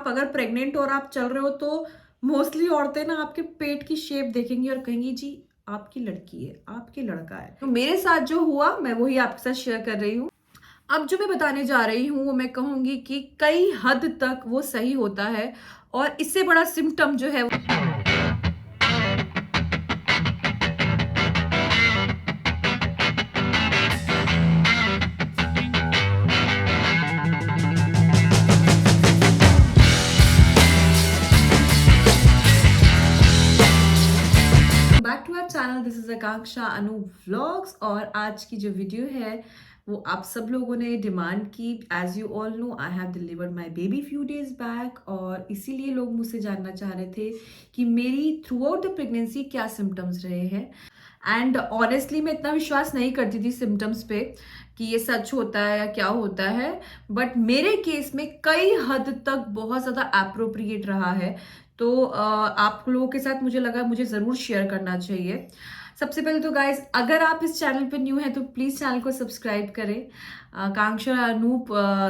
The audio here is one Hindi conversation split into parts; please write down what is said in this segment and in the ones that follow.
आप अगर प्रेग्नेंट और आप चल रहे हो तो मोस्टली औरतें ना आपके पेट की शेप देखेंगी और कहेंगी जी आपकी लड़की है, आपकी लड़का है। तो मेरे साथ जो हुआ मैं वही आपके साथ शेयर कर रही हूँ। अब जो मैं बताने जा रही हूँ वो मैं कहूंगी कि कई हद तक वो सही होता है और इससे बड़ा सिम्टम जो है back to our channel. This is Akanksha Anu vlogs और आज की जो वीडियो है वो आप सब लोगों ने डिमांड की। As you all know I have delivered my baby few days back और इसीलिए लोग मुझसे जानना चाह रहे थे कि मेरी थ्रू आउट द प्रेगनेंसी क्या सिम्टम्स रहे हैं। एंड ऑनेस्टली मैं इतना विश्वास नहीं करती थी सिम्टम्स पे कि ये सच होता है या क्या होता है, बट मेरे केस में कई हद तक बहुत ज़्यादा अप्रोप्रिएट रहा है। तो आप लोगों के साथ मुझे लगा मुझे ज़रूर शेयर करना चाहिए। सबसे पहले तो गाइज अगर आप इस चैनल पे न्यू हैं तो प्लीज़ चैनल को सब्सक्राइब करें। कांक्षा और अनूप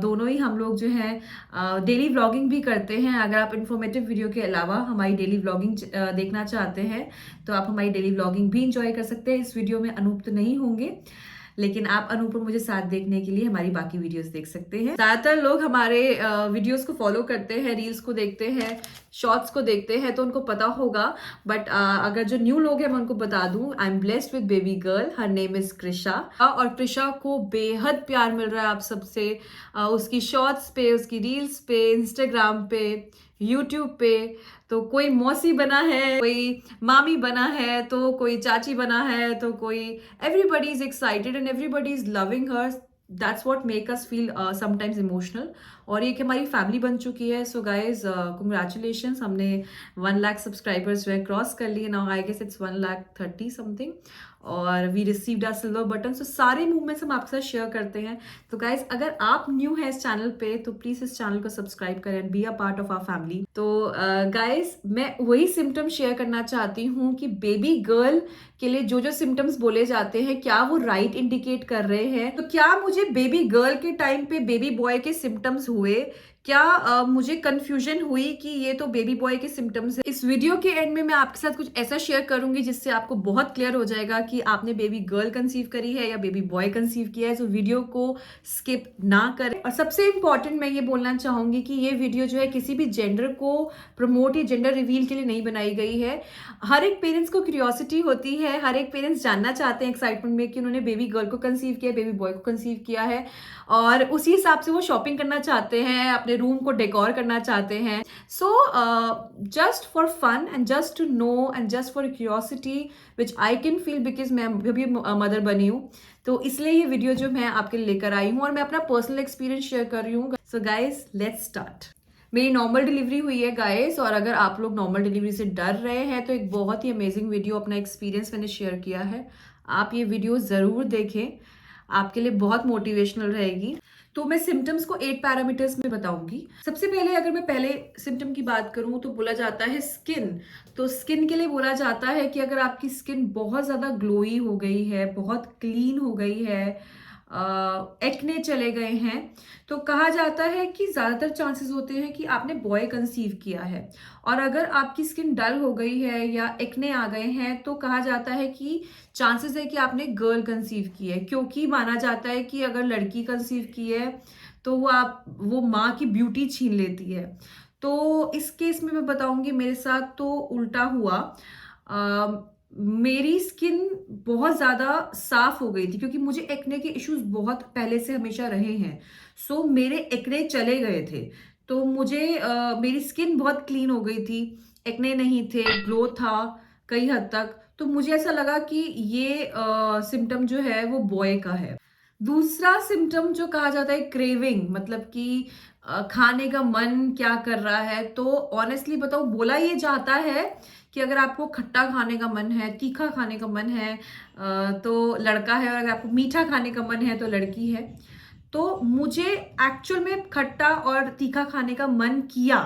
दोनों ही हम लोग जो हैं डेली व्लॉगिंग भी करते हैं। अगर आप इन्फॉर्मेटिव वीडियो के अलावा हमारी डेली व्लॉगिंग देखना चाहते हैं तो आप हमारी डेली व्लॉगिंग भी इंजॉय कर सकते हैं। इस वीडियो में अनूप तो नहीं होंगे, लेकिन आप अनूप और मुझे साथ देखने के लिए हमारी बाकी वीडियोस देख सकते हैं। ज्यादातर लोग हमारे वीडियोस को फॉलो करते हैं, रील्स को देखते हैं, शॉर्ट्स को देखते हैं तो उनको पता होगा। बट अगर जो न्यू लोग हैं मैं उनको बता दूं, I am blessed with baby girl, her name is Krisha. और कृषा को बेहद प्यार मिल रहा है आप सबसे। उसकी शॉर्ट्स पे, उसकी रील्स पे, इंस्टाग्राम पे, यूट्यूब पे तो कोई मौसी बना है, कोई मामी बना है, तो कोई चाची बना है, तो कोई everybody is excited and everybody is loving her. That's what make us feel sometimes emotional. और ये कि हमारी फैमिली बन चुकी है। सो गाइज कंग्रेचुलेशंस, हमने 1 लाख सब्सक्राइबर्स जो है क्रॉस कर लिए। Now I guess it's 1,30,000 something और we received a silver button. So सारे मूवमेंट्स हम आपके साथ शेयर करते हैं। तो गाइज अगर आप न्यू है इस चैनल पे तो प्लीज इस चैनल को सब्सक्राइब करें and be a part of our family. तो गाइज मैं वही सिम्टम शेयर करना चाहती हूँ कि बेबी गर्ल के लिए जो जो सिम्टम्स बोले जाते हैं क्या वो राइट इंडिकेट कर रहे हैं। तो क्या मुझे बेबी गर्ल के टाइम पे बेबी बॉय के सिम्टम्स हुए, क्या मुझे कंफ्यूजन हुई कि ये तो बेबी बॉय के सिम्टम्स है। इस वीडियो के एंड में मैं आपके साथ कुछ ऐसा शेयर करूंगी जिससे आपको बहुत क्लियर हो जाएगा कि आपने बेबी गर्ल कंसीव करी है या बेबी बॉय कंसीव किया है। तो वीडियो को स्किप ना करें। और सबसे इंपॉर्टेंट मैं ये बोलना चाहूंगी कि ये वीडियो जो है किसी भी जेंडर को प्रमोट या जेंडर रिवील के लिए नहीं बनाई गई है। हर एक पेरेंट्स को क्यूरियोसिटी होती है, हर एक पेरेंट्स जानना चाहते हैं एक्साइटमेंट में कि उन्होंने बेबी गर्ल को कंसीव किया, बेबी बॉय को कंसीव किया है और उसी हिसाब से वो शॉपिंग करना चाहते हैं, अपने रूम को डेकोर करना चाहते हैं। So just for fun and just to know and just for curiosity which I can feel because मैं भी मदर बनी हूँ, तो इसलिए ये वीडियो जो मैं आपके लिए लेकर आई हूँ और मैं अपना पर्सनल एक्सपीरियंस शेयर कर रही हूँ। So guys let's start. मेरी नॉर्मल डिलीवरी हुई है गाइस, और अगर आप लोग नॉर्मल डिलीवरी से डर रहे हैं तो एक बहुत ही अमेजिंग वीडियो, अपना एक्सपीरियंस मैंने शेयर किया है। आप ये वीडियो ज़रूर देखें, आपके लिए बहुत मोटिवेशनल रहेगी। तो मैं सिम्टम्स को 8 पैरामीटर्स में बताऊंगी। सबसे पहले अगर मैं पहले सिम्टम की बात करूं तो बोला जाता है स्किन। तो स्किन के लिए बोला जाता है कि अगर आपकी स्किन बहुत ज़्यादा ग्लोई हो गई है, बहुत क्लीन हो गई है, एक्ने चले गए हैं, तो कहा जाता है कि ज़्यादातर चांसेस होते हैं कि आपने बॉय कंसीव किया है। और अगर आपकी स्किन डल हो गई है या एक्ने आ गए हैं तो कहा जाता है कि चांसेस है कि आपने गर्ल कंसीव की है, क्योंकि माना जाता है कि अगर लड़की कंसीव की है तो वो माँ की ब्यूटी छीन लेती है। तो इस केस में मैं बताऊंगी मेरे साथ तो उल्टा हुआ। मेरी स्किन बहुत ज़्यादा साफ हो गई थी क्योंकि मुझे एक्ने के इश्यूज बहुत पहले से हमेशा रहे हैं। सो मेरे एक्ने चले गए थे, तो मुझे मेरी स्किन बहुत क्लीन हो गई थी, एक्ने नहीं थे, ग्लो था कई हद तक। तो मुझे ऐसा लगा कि ये सिम्टम जो है वो बॉय का है। दूसरा सिम्टम जो कहा जाता है क्रेविंग, मतलब कि खाने का मन क्या कर रहा है। तो ऑनेस्टली बताओ, बोला ये जाता है कि अगर आपको खट्टा खाने का मन है, तीखा खाने का मन है तो लड़का है, और अगर आपको मीठा खाने का मन है तो लड़की है। तो मुझे एक्चुअल में खट्टा और तीखा खाने का मन किया,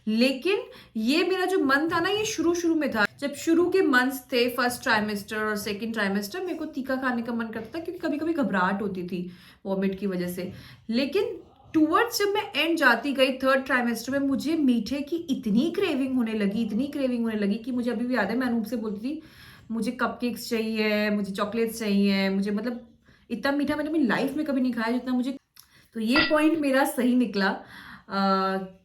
लेकिन ये मेरा जो मन था ना ये शुरू शुरू में था। जब शुरू के मंथ्स थे, फर्स्ट ट्राइमेस्टर और सेकंड ट्राइमेस्टर, मेरे को तीखा खाने का मन करता था क्योंकि कभी कभी घबराहट होती थी वॉमिट की वजह से। लेकिन टूवर्ड्स जब मैं एंड जाती गई थर्ड ट्राइमेस्टर में, मुझे मीठे की इतनी क्रेविंग होने लगी, इतनी क्रेविंग होने लगी कि मुझे अभी भी याद है, मैं अनूप से बोलती थी मुझे कपकेक्स चाहिए, मुझे चॉकलेट्स चाहिए, मुझे मतलब इतना मीठा मैंने अपनी लाइफ में कभी नहीं खाया जितना मुझे। तो ये पॉइंट मेरा सही निकला।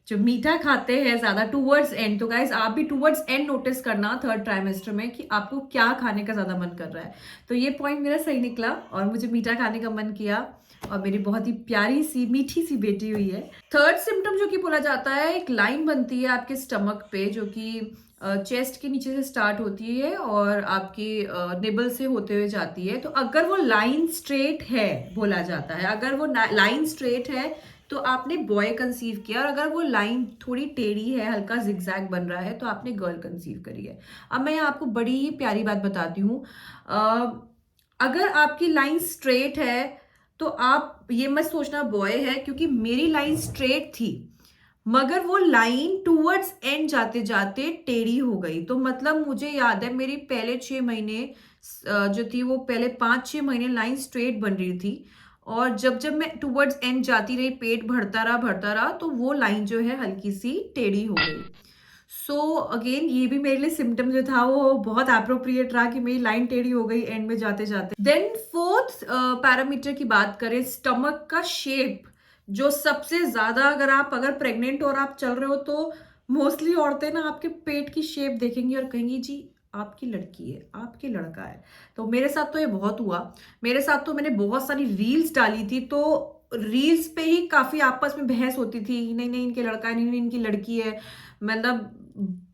जो मीठा खाते हैं ज्यादा टूवर्ड्स एंड, तो गाइज आप भी टूवर्ड्स एंड नोटिस करना थर्ड ट्राइमेस्टर में कि आपको क्या खाने का ज्यादा मन कर रहा है। तो ये पॉइंट मेरा सही निकला और मुझे मीठा खाने का मन किया और मेरी बहुत ही प्यारी सी मीठी सी बेटी हुई है। थर्ड सिम्टम जो कि बोला जाता है, एक लाइन बनती है आपके स्टमक पे जो कि चेस्ट के नीचे से स्टार्ट होती है और आपकी निबल से होते हुए जाती है। तो अगर वो लाइन स्ट्रेट है, बोला जाता है अगर वो लाइन स्ट्रेट है तो आपने बॉय कंसीव किया, और अगर वो लाइन थोड़ी टेढ़ी है, हल्का जिगजैग बन रहा है, तो आपने गर्ल कंसीव करी है। अब मैं आपको बड़ी ही प्यारी बात बताती हूँ। अगर आपकी लाइन स्ट्रेट है तो आप ये मत सोचना बॉय है, क्योंकि मेरी लाइन स्ट्रेट थी मगर वो लाइन टूवर्ड्स एंड जाते जाते टेढ़ी हो गई। तो मतलब मुझे याद है मेरी पहले 6 महीने जो थी, वो पहले 5-6 महीने लाइन स्ट्रेट बन रही थी, और जब जब मैं टूवर्ड्स एंड जाती रही, पेट भरता रहा, तो वो लाइन जो है हल्की सी टेढ़ी हो गई। सो अगेन ये भी मेरे लिए सिम्टम जो था वो बहुत अप्रोप्रिएट रहा कि मेरी लाइन टेढ़ी हो गई एंड में जाते जाते। देन फोर्थ पैरामीटर की बात करें, स्टमक का शेप, जो सबसे ज्यादा अगर प्रेग्नेंट और आप चल रहे हो तो मोस्टली औरतें ना आपके पेट की शेप देखेंगी और कहेंगी जी आपकी लड़की है, आपकी लड़का है। तो मेरे साथ तो ये बहुत हुआ। मेरे साथ तो मैंने बहुत सारी रील्स डाली थी, तो रील्स पे ही काफी आपस में बहस होती थी, नहीं नहीं इनके लड़का है, नहीं नहीं इनकी लड़की है। मतलब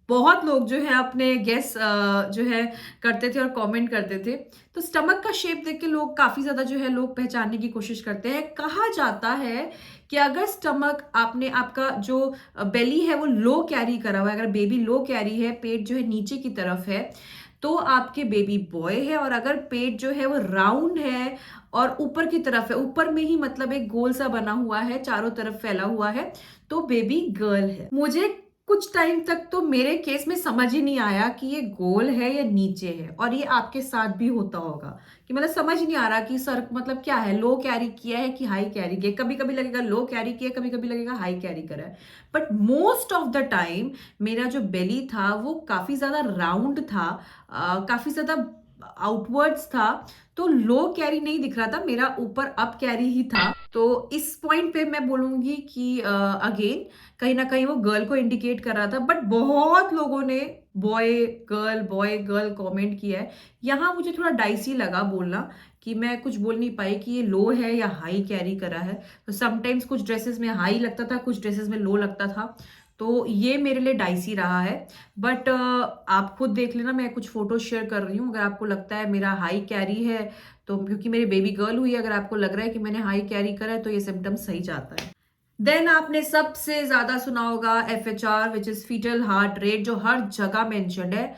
बहुत लोग जो है अपने गेस जो है करते थे और कमेंट करते थे। तो स्टमक का शेप देख के लोग काफी ज्यादा जो है लोग पहचानने की कोशिश करते हैं। कहा जाता है कि अगर स्टमक आपका जो बेली है वो लो कैरी करा हुआ है, अगर बेबी लो कैरी है, पेट जो है नीचे की तरफ है, तो आपके बेबी बॉय है। और अगर पेट जो है वो राउंड है और ऊपर की तरफ है, ऊपर में ही मतलब एक गोल सा बना हुआ है, चारों तरफ फैला हुआ है, तो बेबी गर्ल है। मुझे कुछ टाइम तक तो मेरे केस में समझ ही नहीं आया कि ये गोल है या नीचे है, और ये आपके साथ भी होता होगा कि मतलब समझ नहीं आ रहा कि सर मतलब क्या है, लो कैरी किया है कि हाई कैरी किया। कभी कभी लगेगा लो कैरी किया, कभी कभी लगेगा हाई कैरी करा है, but most of the time मेरा जो बेली था वो काफी ज्यादा राउंड था, काफी ज्यादा आउटवर्ड्स था, तो लो कैरी नहीं दिख रहा था, मेरा ऊपर अप कैरी ही था। तो इस पॉइंट पे मैं बोलूंगी कि अगेन कहीं ना कहीं वो गर्ल को इंडिकेट कर रहा था, बट बहुत लोगों ने बॉय गर्ल कमेंट किया है। यहाँ मुझे थोड़ा डाइसी लगा बोलना कि मैं कुछ बोल नहीं पाई कि ये लो है या हाई कैरी करा है। तो समटाइम्स कुछ ड्रेसेस में हाई लगता था, कुछ ड्रेसेस में लो लगता था, तो ये मेरे लिए डाइसी रहा है। बट आप खुद देख लेना, मैं कुछ फोटो शेयर कर रही हूँ, अगर आपको लगता है मेरा हाई कैरी है तो, क्योंकि मेरी बेबी गर्ल हुई है, अगर आपको लग रहा है कि मैंने हाई कैरी करा है तो ये सिम्टम सही जाता है। देन आपने सबसे ज्यादा सुना होगा FHR, which is fetal heart rate, जो हर जगह मेंशन्ड है।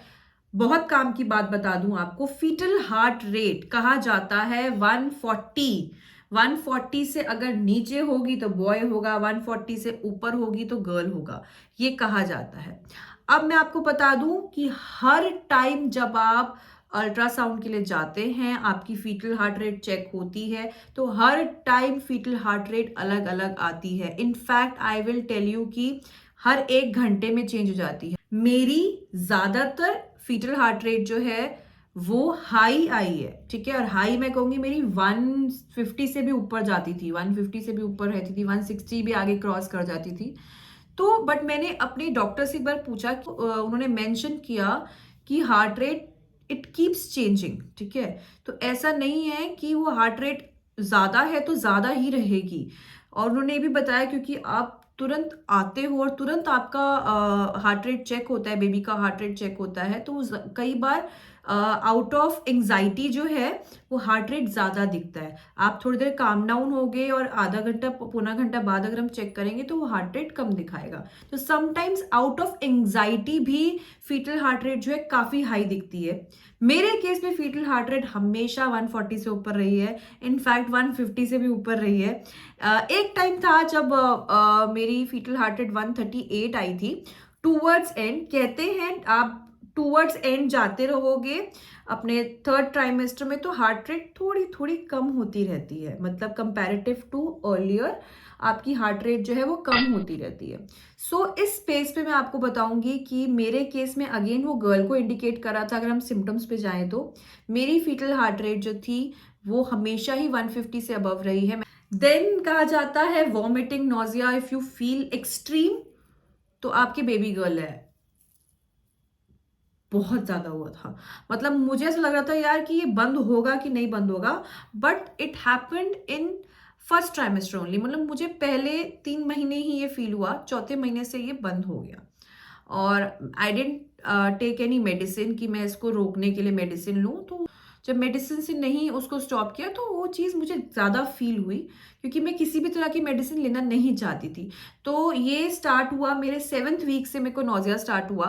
बहुत काम की बात बता दूं आपको, फीटल हार्ट रेट कहा जाता है 140। 140 से अगर नीचे होगी तो बॉय होगा, 140 से ऊपर होगी तो गर्ल होगा, ये कहा जाता है। अब मैं आपको बता दूं कि हर टाइम जब आप अल्ट्रासाउंड के लिए जाते हैं, आपकी फीटल हार्ट रेट चेक होती है, तो हर टाइम फीटल हार्ट रेट अलग अलग आती है। In fact I will tell you कि हर 1 घंटे में चेंज हो जाती है। मेरी ज्यादातर फीटल हार्ट रेट जो है वो हाई आई है, ठीक है, और हाई मैं कहूंगी मेरी 150 से भी ऊपर जाती थी, 150 से भी ऊपर रहती थी, 160 भी आगे क्रॉस कर जाती थी। तो बट मैंने अपने डॉक्टर से एक बार पूछा, उन्होंने मेंशन किया कि heart rate it keeps changing, ठीक है, तो ऐसा नहीं है कि वो हार्ट रेट ज्यादा है तो ज्यादा ही रहेगी। और उन्होंने ये भी बताया क्योंकि आप तुरंत आते हो और तुरंत आपका हार्ट रेट चेक होता है, बेबी का हार्ट रेट चेक होता है, तो कई बार आउट ऑफ एंजाइटी जो है वो हार्ट रेट ज्यादा दिखता है। आप थोड़ी देर काम डाउन हो गए और आधा घंटा पौना घंटा बाद अगर हम चेक करेंगे तो वो हार्ट रेट कम दिखाएगा। तो समटाइम्स आउट ऑफ एंजाइटी भी फीटल हार्ट रेट जो है काफी हाई दिखती है। मेरे केस में फीटल हार्ट रेट हमेशा 140 से ऊपर रही है, इनफैक्ट 150 से भी ऊपर रही है। एक टाइम था जब मेरी फीटल हार्ट रेट 138 आई थी टूवर्ड्स एंड। कहते हैं आप टूवर्ड्स एंड जाते रहोगे अपने थर्ड ट्राइमेस्टर में तो हार्ट रेट थोड़ी थोड़ी कम होती रहती है, मतलब कंपैरेटिव टू अर्लियर आपकी हार्ट रेट जो है वो कम होती रहती है। सो इस स्पेस पे मैं आपको बताऊंगी कि मेरे केस में अगेन वो गर्ल को इंडिकेट करा था। अगर हम सिम्टम्स पे जाएं तो मेरी फीटल हार्ट रेट जो थी वो हमेशा ही 150 से अबव रही है। देन कहा जाता है vomiting, nausea, if you feel extreme तो आपकी बेबी गर्ल है। बहुत ज्यादा हुआ था, मतलब मुझे ऐसा लग रहा था यार कि ये बंद होगा कि नहीं बंद होगा, but it happened in first trimester only. मतलब मुझे पहले 3 महीने ही ये फील हुआ, चौथे महीने से ये बंद हो गया। और आई डेंट टेक एनी मेडिसिन कि मैं इसको रोकने के लिए मेडिसिन लूँ। तो जब मेडिसिन से नहीं उसको स्टॉप किया तो वो चीज़ मुझे ज़्यादा फील हुई, क्योंकि मैं किसी भी तरह की मेडिसिन लेना नहीं चाहती थी। तो ये स्टार्ट हुआ मेरे 7th वीक से, मेरे को नोजिया स्टार्ट हुआ।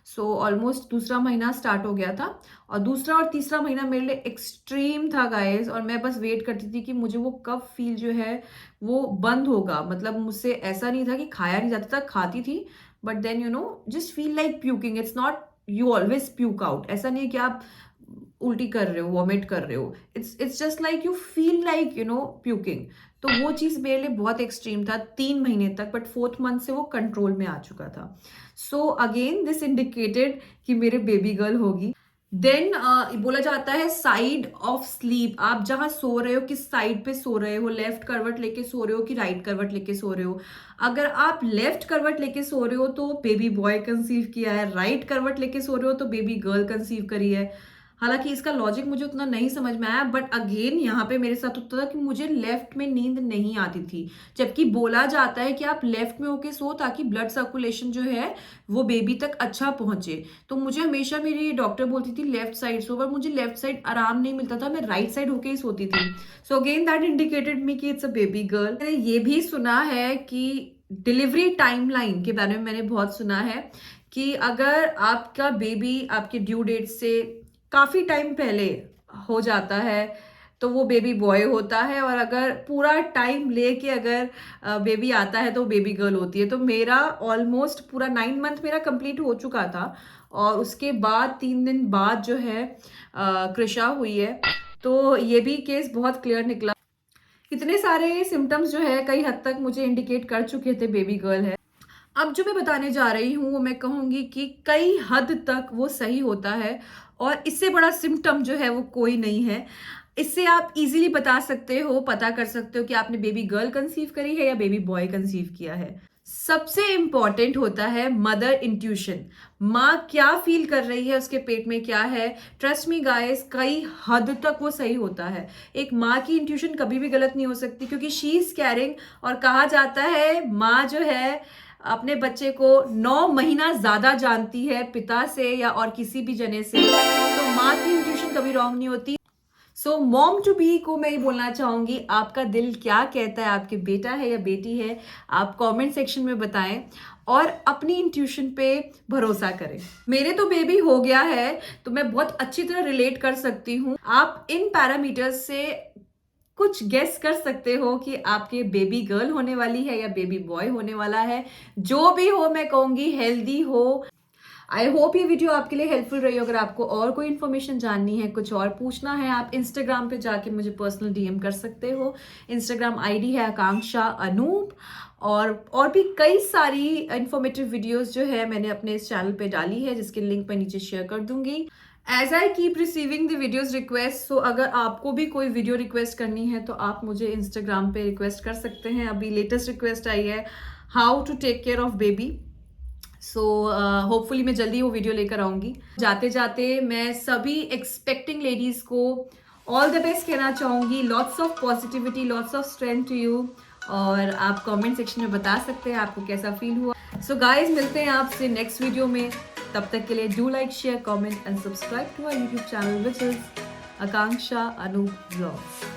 सो ऑलमोस्ट दूसरा महीना स्टार्ट हो गया था, और दूसरा और तीसरा महीना मेरे लिए एक्सट्रीम था गाइस। और मैं बस वेट करती थी कि मुझे वो कब फील जो है वो बंद होगा। मतलब मुझसे ऐसा नहीं था कि खाया नहीं जाता था, खाती थी, but then just feel like puking. It's not you always puke out, ऐसा नहीं है कि आप उल्टी कर रहे हो, वॉमिट कर रहे हो। It's just like you feel like puking. तो वो चीज़ मेरे लिए बहुत एक्सट्रीम था 3 महीने तक, बट 4th मंथ से वो कंट्रोल में आ चुका था। सो अगेन दिस इंडिकेटेड कि मेरे बेबी गर्ल होगी। देन बोला जाता है साइड ऑफ स्लीप, आप जहां सो रहे हो किस साइड पे सो रहे हो, लेफ्ट करवट लेके सो रहे हो कि राइट करवट लेके सो रहे हो। अगर आप लेफ्ट करवट लेके सो रहे हो तो बेबी बॉय कंसीव किया है, राइट करवट लेके सो रहे हो तो बेबी गर्ल कंसीव करी है। हालांकि इसका लॉजिक मुझे उतना नहीं समझ में आया, बट अगेन यहाँ पे मेरे साथ होता था कि मुझे लेफ्ट में नींद नहीं आती थी, जबकि बोला जाता है कि आप लेफ्ट में होके सो ताकि ब्लड सर्कुलेशन जो है वो बेबी तक अच्छा पहुंचे। तो मुझे हमेशा मेरी डॉक्टर बोलती थी लेफ्ट साइड सो, पर मुझे लेफ्ट साइड आराम नहीं मिलता था, मैं राइट साइड होके ही सोती थी। सो अगेन दैट इंडिकेटेड मी कि इट्स अ बेबी गर्ल। मैंने ये भी सुना है कि डिलीवरी टाइमलाइन के बारे में मैंने बहुत सुना है कि अगर आपका बेबी आपके ड्यू डेट से काफी टाइम पहले हो जाता है तो वो बेबी बॉय होता है, और अगर पूरा टाइम लेके अगर बेबी आता है तो बेबी गर्ल होती है। तो मेरा ऑलमोस्ट पूरा 9 मंथ मेरा कंप्लीट हो चुका था, और उसके बाद 3 दिन बाद जो है कृषा हुई है। तो ये भी केस बहुत क्लियर निकला। इतने सारे सिम्टम्स जो है कई हद तक मुझे इंडिकेट कर चुके थे बेबी गर्ल है। अब जो मैं बताने जा रही हूँ वो मैं कहूंगी कि कई हद तक वो सही होता है, और इससे बड़ा सिम्टम जो है वो कोई नहीं है। इससे आप इजीली बता सकते हो, पता कर सकते हो कि आपने बेबी गर्ल कंसीव करी है या बेबी बॉय कंसीव किया है। सबसे इंपॉर्टेंट होता है मदर इंट्यूशन, माँ क्या फील कर रही है, उसके पेट में क्या है। ट्रस्ट मी गाइस, कई हद तक वो सही होता है। एक माँ की इंट्यूशन कभी भी गलत नहीं हो सकती, क्योंकि शी इज कैरिंग। और कहा जाता है माँ जो है अपने बच्चे को 9 महीना ज्यादा जानती है पिता से या और किसी भी जने से। तो माँ की इंट्यूशन कभी रॉन्ग नहीं होती। सो मॉम टू बी को मैं ये बोलना चाहूंगी, आपका दिल क्या कहता है, आपके बेटा है या बेटी है, आप कमेंट सेक्शन में बताएं, और अपनी इंट्यूशन पे भरोसा करें। मेरे तो बेबी हो गया है तो मैं बहुत अच्छी तरह रिलेट कर सकती हूँ। आप इन पैरामीटर्स से कुछ गेस कर सकते हो कि आपके बेबी गर्ल होने वाली है या बेबी बॉय होने वाला है। जो भी हो मैं कहूंगी हेल्दी हो। आई होप ये वीडियो आपके लिए हेल्पफुल रही। अगर आपको और कोई इन्फॉर्मेशन जाननी है, कुछ और पूछना है, आप इंस्टाग्राम पे जाके मुझे पर्सनल डीएम कर सकते हो। इंस्टाग्राम आईडी है आकांक्षा अनूप। और भी कई सारी इंफॉर्मेटिव वीडियोस जो है मैंने अपने इस चैनल पे डाली है, जिसके लिंक मैं नीचे शेयर कर दूंगी। As I keep receiving the videos request, so अगर आपको भी कोई वीडियो रिक्वेस्ट करनी है तो आप मुझे इंस्टाग्राम पे रिक्वेस्ट कर सकते हैं। अभी लेटेस्ट रिक्वेस्ट आई है how to take care of baby. So hopefully मैं जल्दी वो वीडियो लेकर आऊंगी। जाते जाते मैं सभी एक्सपेक्टिंग लेडीज को ऑल द बेस्ट कहना चाहूंगी। Lots of positivity, lots of strength to you. और आप कमेंट सेक्शन में बता सकते हैं आपको कैसा फील हुआ। सो गाइज मिलते हैं आपसे नेक्स्ट वीडियो में। तब तक के लिए do like, share, comment and subscribe to our YouTube channel which is Akanksha Anup vlogs.